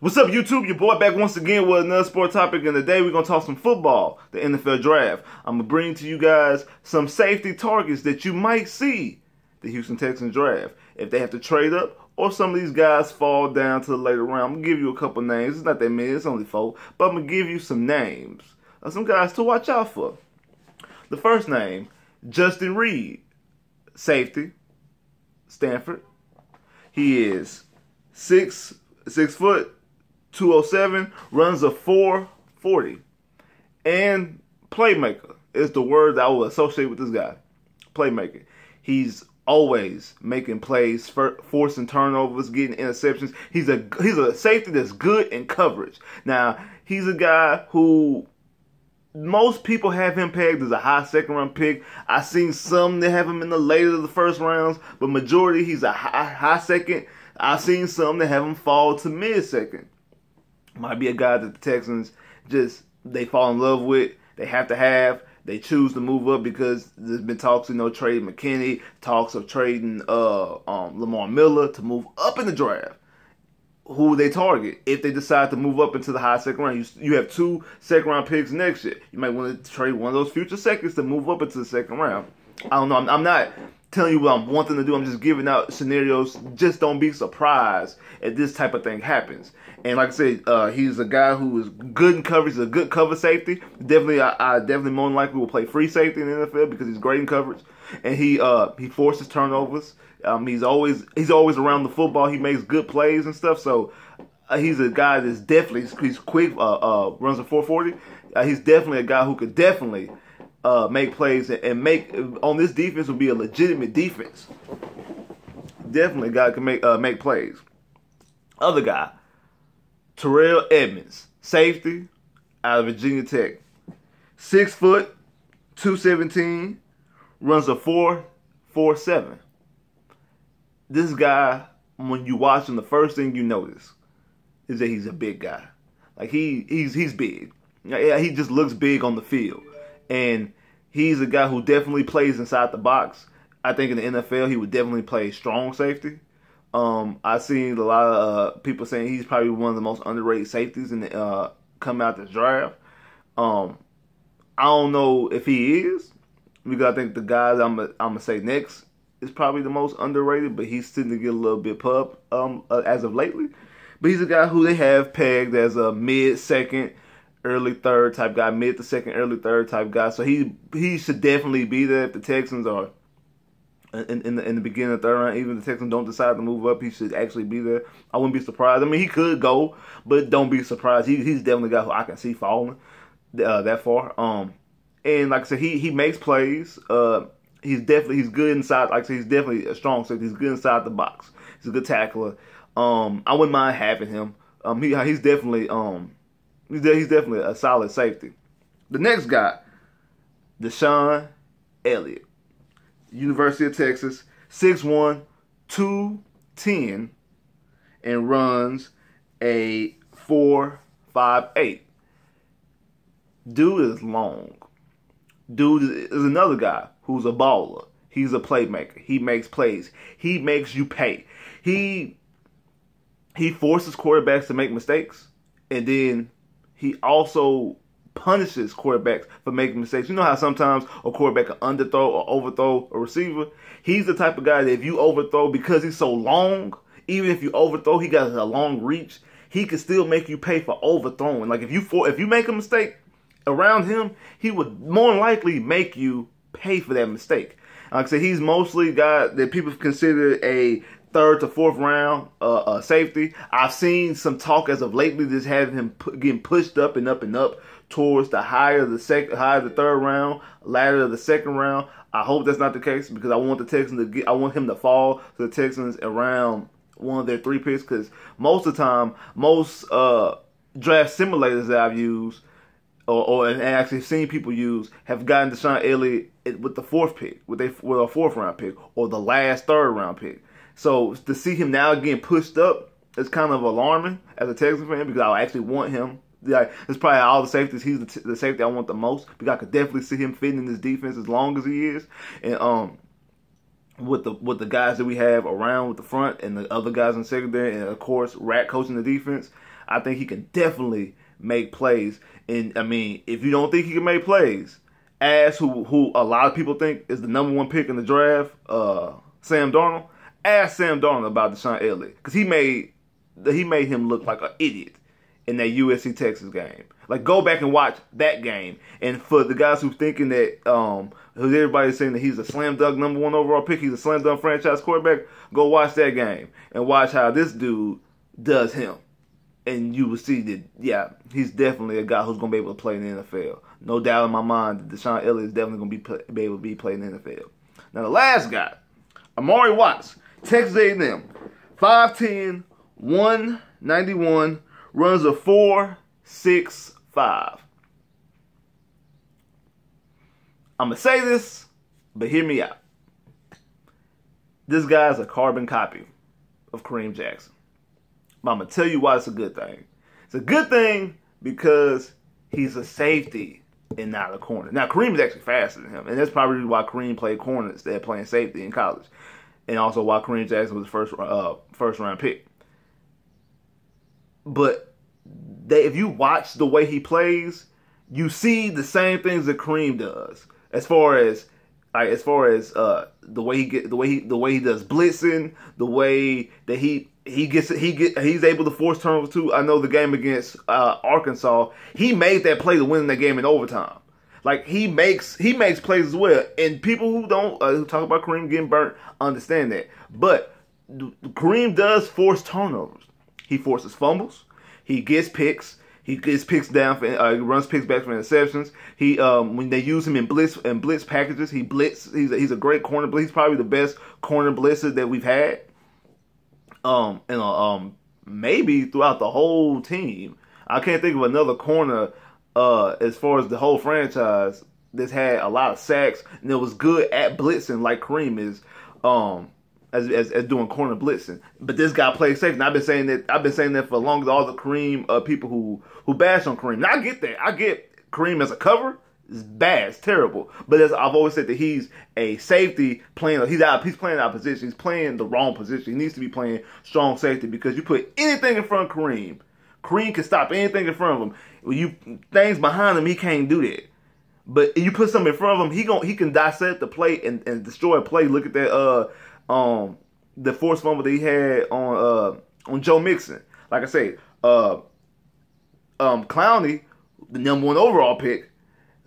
What's up, YouTube? Your boy back once again with another sport topic, and today we're going to talk some football, the NFL draft. I'm going to bring to you guys some safety targets that you might see the Houston Texans draft. If they have to trade up or some of these guys fall down to the later round, I'm going to give you a couple names. It's not that many, it's only 4, but I'm going to give you some names of some guys to watch out for. The first name, Justin Reid, safety, Stanford. He is 6 foot, 207, runs a 4.40, and playmaker is the word that I will associate with this guy. Playmaker. He's always making plays, forcing turnovers, getting interceptions. He's a safety that's good in coverage. Now, he's a guy who most people have him pegged as a high second-round pick. I've seen some that have him in the later of the first rounds, but majority he's a high second. I've seen some that have him fall to mid-second. Might be a guy that the Texans they fall in love with. They have to have. They choose to move up because there's been talks, trading McKinney, talks of trading Lamar Miller to move up in the draft. Who they target if they decide to move up into the high second round. You have 2 second-round picks next year. You might want to trade one of those future seconds to move up into the second round. I don't know. I'm not telling you what I'm wanting to do. I'm just giving out scenarios. Just don't be surprised if this type of thing happens. And like I said, he's a guy who is good in coverage. He's a good cover safety. Definitely, I definitely more than likely will play free safety in the NFL because he's great in coverage. And he forces turnovers. He's always around the football. He makes good plays and stuff. So he's a guy that's he's quick. Runs a 4.40. He's definitely a guy who could definitely make plays and make on this defense will be a legitimate defense. Definitely a guy who can make plays. Other guy, Terrell Edmonds, safety out of Virginia Tech. 6 foot, 217, runs a 4.47. This guy, when you watch him, the first thing you notice is that he's a big guy. Like he's big. Yeah, he just looks big on the field. And he's a guy who definitely plays inside the box. I think in the NFL he would definitely play strong safety. I've seen a lot of people saying he's probably one of the most underrated safeties in the come out this draft. I don't know if he is, because I think the guys I'm gonna say next is probably the most underrated, but he's starting to get a little bit pub as of lately. But he's a guy who they have pegged as a mid-second, early third type guy, mid to second, early third type guy. So he should definitely be there if the Texans are in the beginning of the third round. Even if the Texans don't decide to move up, he should actually be there. I wouldn't be surprised. I mean, he could go, but don't be surprised. He's definitely a guy who I can see falling that far. And like I said, he makes plays. He's good inside. Like I said, he's definitely a strong safety. He's good inside the box. He's a good tackler. I wouldn't mind having him. He's definitely a solid safety. The next guy, DeShawn Elliott, University of Texas, 6'1", 210, and runs a 4.58. Dude is long. Dude is another guy who's a baller. He's a playmaker. He makes plays. He makes you pay. He forces quarterbacks to make mistakes, and then he also punishes quarterbacks for making mistakes. You know how sometimes a quarterback can underthrow or overthrow a receiver? He's the type of guy that if you overthrow, because he's so long, even if you overthrow, he got a long reach, he can still make you pay for overthrowing. Like if you make a mistake around him, he would more than likely make you pay for that mistake. Like I said, he's mostly a guy that people consider a 3rd to 4th round safety. I've seen some talk as of lately just having him getting pushed up and up and up towards the higher the 3rd round, latter of the 2nd round. I hope that's not the case because I want the Texans I want him to fall to the Texans around one of their 3 picks, because most of the time, most draft simulators that I've used and actually seen people use have gotten DeShawn Elliott with the 4th pick, with a 4th round pick, or the last 3rd round pick. So to see him now getting pushed up is kind of alarming as a Texans fan, because I actually want him. Like, it's probably all the safeties. He's the safety I want the most, because I could definitely see him fitting in this defense as long as he is. And with the guys that we have around with the front and the other guys in secondary, and of course Rat coaching the defense, I think he can definitely make plays. And I mean, if you don't think he can make plays, ask who a lot of people think is the #1 pick in the draft, Sam Darnold. Ask Sam Darnold about DeShawn Elliott, because he made him look like an idiot in that USC Texas game. Like, go back and watch that game. And for the guys who thinking that who's everybody's saying that he's a slam dunk #1 overall pick, he's a slam dunk franchise quarterback, go watch that game and watch how this dude does him. And you will see that, yeah, he's definitely a guy who's going to be able to play in the NFL. No doubt in my mind that DeShawn Elliott is definitely going to be able to be playing in the NFL. Now, the last guy, Amari Watts, Texas A&M, 5'10", 191, runs a 4.65. I'm going to say this, but hear me out. This guy's a carbon copy of Kareem Jackson. But I'm going to tell you why it's a good thing. It's a good thing because he's a safety and not a corner. Now, Kareem is actually faster than him, and that's probably why Kareem played corner instead of playing safety in college, and also why Kareem Jackson was the first round pick. But if you watch the way he plays, you see the same things that Kareem does, as far as the way he does blitzing, the way that he's able to force turnovers too. I know the game against Arkansas, he made that play to win that game in overtime. Like, he makes plays as well. And people who don't who talk about Kareem getting burnt understand that. But Kareem does force turnovers. He forces fumbles. He gets picks. He gets picks down for he runs picks back for interceptions. He when they use him in blitz packages, he blitz. He's a great corner blitz. He's probably the best corner blitzer that we've had. Maybe throughout the whole team. I can't think of another corner as far as the whole franchise that's had a lot of sacks and that was good at blitzing like Kareem is. As doing corner blitzing, but this guy plays safe, and I've been saying that for long as all the Kareem people who bash on Kareem. Now, I get that. I get Kareem as a cover is bad, it's terrible. But as I've always said, that he's a safety playing. He's playing out of position. He's playing the wrong position. He needs to be playing strong safety, because you put anything in front of Kareem, Kareem can stop anything in front of him. When things behind him, he can't do that. But you put something in front of him, he can dissect the play and destroy a play. Look at that. The forced fumble that he had on Joe Mixon. Like I say, Clowney, the #1 overall pick,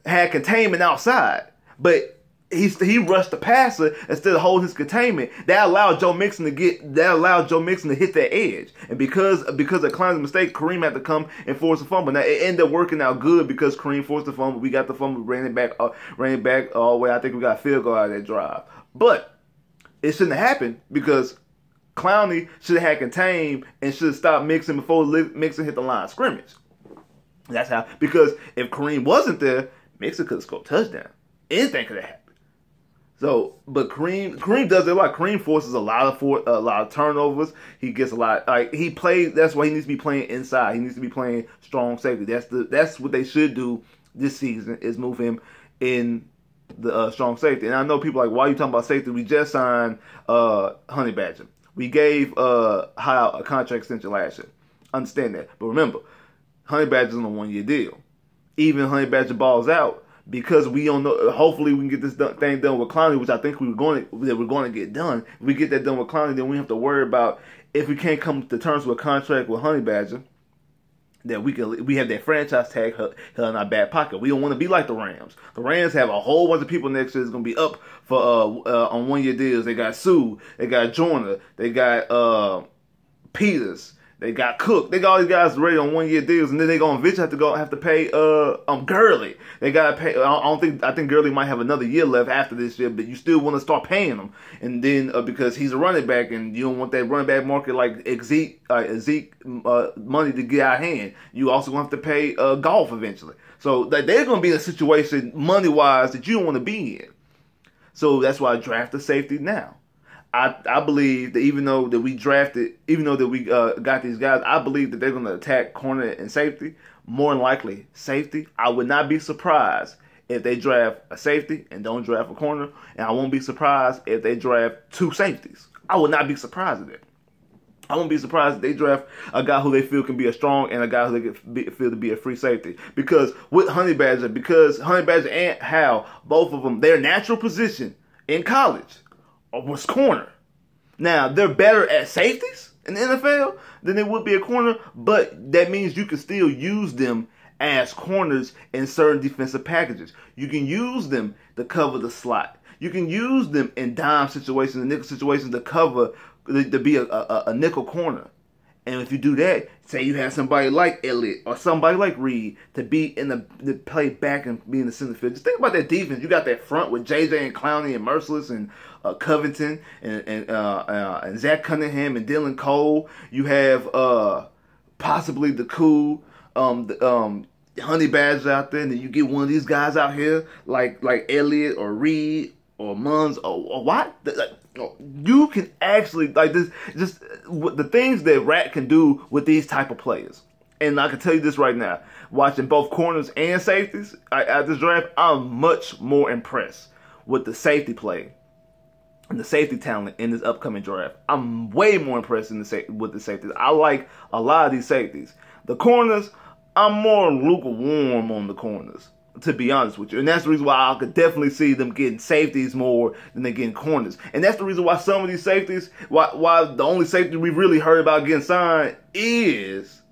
had containment outside, but he rushed the passer instead of holding his containment. That allowed Joe Mixon to hit that edge. And because of Clowney's mistake, Kareem had to come and force a fumble. Now, it ended up working out good because Kareem forced the fumble. We got the fumble, ran it back all the way. I think we got a field goal out of that drive, but it shouldn't have happened, because Clowney should have had contained and should have stopped Mixon before Mixon hit the line of scrimmage. That's how. Because if Kareem wasn't there, Mixon could have scored a touchdown. Anything could have happened. So, but Kareem does it a lot. Kareem forces a lot of turnovers. He gets a lot. He plays. That's why he needs to be playing inside. He needs to be playing strong safety. That's what they should do this season, is move him in the strong safety. And I know people are like, why are you talking about safety? We just signed Honey Badger. We gave Hyle a contract extension last year. Understand that. But remember, Honey Badger's on a 1-year deal. Even Honey Badger balls out, because we don't know. Hopefully we can get this thing done with Clowney, which I think we're going to get done. If we get that done with Clowney, then we have to worry about, if we can't come to terms with a contract with Honey Badger, that we have that franchise tag held in our back pocket. We don't want to be like the Rams. The Rams have a whole bunch of people next year that's going to be up for on 1-year deals. They got Sue, they got Joyner, they got Peters, they got Cook. They got all these guys ready on 1-year deals, and then they're going to eventually have to pay Gurley. They got to pay. I think Gurley might have another year left after this year, but you still want to start paying him. And then because he's a running back, and you don't want that running back market like Zeke money to get out of hand. You also going to have to pay Golf eventually. So they're going to be in a situation money wise that you don't want to be in. So that's why I draft a safety now. I believe that even though we got these guys, I believe that they're going to attack corner and safety. More than likely, safety. I would not be surprised if they draft a safety and don't draft a corner. And I won't be surprised if they draft 2 safeties. I would not be surprised at that. I wouldn't be surprised if they draft a guy who they feel can be a strong and a guy who they feel to be a free safety. Because with Honey Badger and Hal, both of them, their natural position in college was corner. Now, they're better at safeties in the NFL than they would be a corner, but that means you can still use them as corners in certain defensive packages. You can use them to cover the slot. You can use them in dime situations and nickel situations to be a nickel corner. And if you do that, say you have somebody like Elliott or somebody like Reid to be in the play back and be in the center field. Just think about that defense. You got that front with JJ and Clowney and Merciless and Covington and Zach Cunningham and Dylan Cole. You have possibly the cool Honey Badger out there, and then you get one of these guys out here like Elliott or Reid or Munns or what? You can actually, like, this, just the things that Rat can do with these type of players. And I can tell you this right now, watching both corners and safeties at this draft, I'm much more impressed with the safety play and the safety talent in this upcoming draft. I'm way more impressed with the safeties. I like a lot of these safeties. The corners, I'm more lukewarm on the corners, to be honest with you. And that's the reason why I could definitely see them getting safeties more than they're getting corners. And that's the reason why some of these safeties, why the only safety we've really heard about getting signed is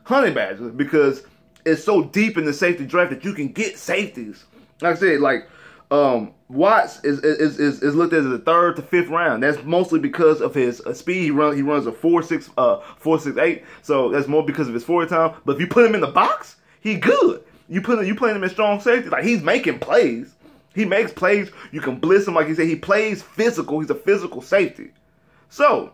Honey Badger, because it's so deep in the safety draft that you can get safeties. Like I said, like Watts is looked at as a 3rd to 5th round. That's mostly because of his speed. He runs a 4.68, so that's more because of his 40 time. But if you put him in the box, he good. You playing him in strong safety, like he's making plays. He makes plays. You can blitz him, like he said. He plays physical. He's a physical safety. So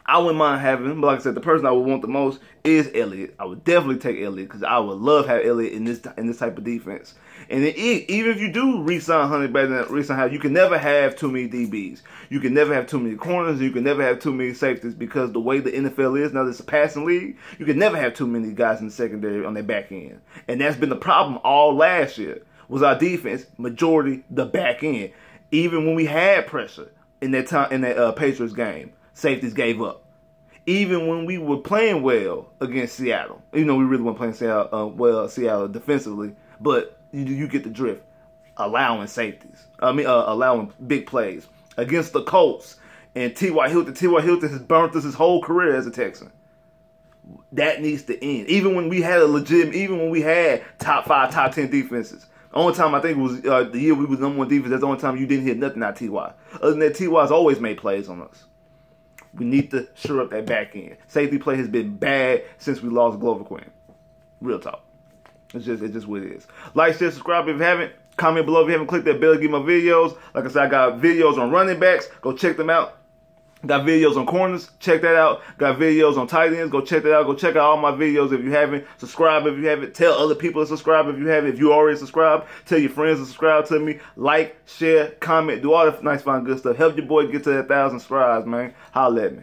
I wouldn't mind having him, but like I said, the person I would want the most is Elliott. I would definitely take Elliott because I would love to have Elliott in this type of defense. And then even if you do re-sign Honey Badger and re-sign Hal, you can never have too many DBs. You can never have too many corners. You can never have too many safeties because the way the NFL is now, this is a passing league. You can never have too many guys in the secondary on their back end, and that's been the problem all last year. Was our defense majority the back end? Even when we had pressure in that time in that Patriots game, safeties gave up. Even when we were playing well against Seattle, we really weren't playing Seattle defensively, but you get the drift. Allowing safeties. Allowing big plays against the Colts and T.Y. Hilton. T.Y. Hilton has burnt us his whole career as a Texan. That needs to end. Even when we had top 5, top 10 defenses. The only time I think it was the year we was number 1 defense. That's the only time you didn't hear nothing out of T.Y. Other than that, T.Y.'s always made plays on us. We need to shore up that back end. Safety play has been bad since we lost Glover Quinn. Real talk. It's just what it is. Like, share, subscribe if you haven't. Comment below if you haven't clicked that bell to get my videos. Like I said, I got videos on running backs. Go check them out. Got videos on corners. Check that out. Got videos on tight ends. Go check that out. Go check out all my videos if you haven't. Subscribe if you haven't. Tell other people to subscribe if you haven't. If you already subscribed, tell your friends to subscribe to me. Like, share, comment, do all that nice, fine, good stuff. Help your boy get to that 1,000 subscribes, man. Holla at me.